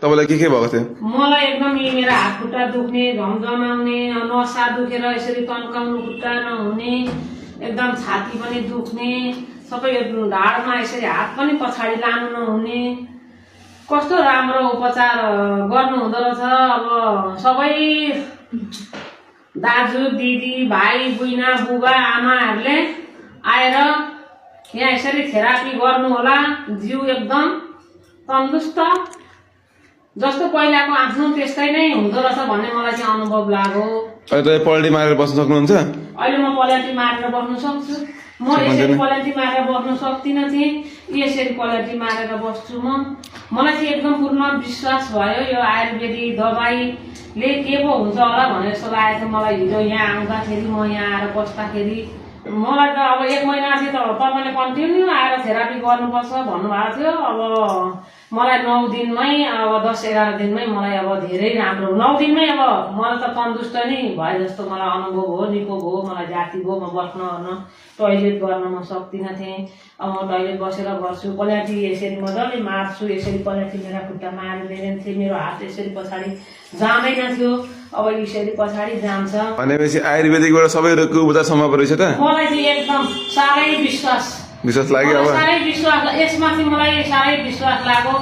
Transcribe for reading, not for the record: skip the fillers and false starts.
तपाईलाई के भएको थियो? मलाई एकदम यी मेरो हात खुट्टा दुख्ने, झमझमाउने, नसा दुखेर यसरी तन्काउनु खुट्टा नहुने, एकदम छाती पनि दुख्ने, सबै ढाडमा यसरी हात पनि पछाडि लानु नहुने। कस्तो राम्रो उपचार गर्नु हुँदो रहेछ। अब सबै दाजु दिदी भाइ बुइना बुबा आमाहरूले आएर यहाँ यसरी थेरापी गर्नु होला। जिउ एकदम तन्दुरुस्त जस्तो पहिलाको आफ्नो त्यस्तै नै हुँदो रहेछ भन्ने मलाई चाहिँ अनुभव लाग्यो। अहिले तपाईँ पल्टी मारेर बस्न सक्नुहुन्छ? अहिले म पलेटी मारेर बस्नु सक्छु। म यसरी पलेटी मारेर बस्नु सक्दिनँ थिएँ, यसरी पलेटी मारेर बस्छु म। मलाई चाहिँ एकदम पूर्ण विश्वास भयो यो आयुर्वेदिक दबाईले के पो हुन्छ होला भनेर जस्तो लागेको थियो मलाई हिजो यहाँ आउँदाखेरि, म यहाँ आएर बस्दाखेरि। मलाई त अब 1 महिना चाहिँ तपाईँले कन्टिन्यू आएर थेरापी गर्नुपर्छ भन्नुभएको थियो। अब मलाई 9 दिनमै, अब 10-11 दिनमै मलाई अब धेरै राम्रो, 9 दिनमै अब मलाई त तन्दुरुस्त नै भए जस्तो मलाई अनुभव हो, निको भयो, मलाई जाति भयो। म बस्न ओर्न टोइलेट गर्न म सक्दिनँ थिएँ। अब म टोइलेट बसेर गर्छु, पलेटी यसरी मजाले मार्छु, यसरी पलेटी मेरा खुट्टा मारिँदैन थिएँ, मेरो हात यसरी पछाडि जाँदैन थियो, अब यसरी पछाडि जान्छ। भनेपछि आयुर्वेदिकबाट सबै रोगको उपचार सम्भव रहेछ त? मलाई चाहिँ एकदम साह्रै विश्वास लाग्यो। अब साह्रै विश्वास, यसमा चाहिँ मलाई साह्रै विश्वास लाग्यो।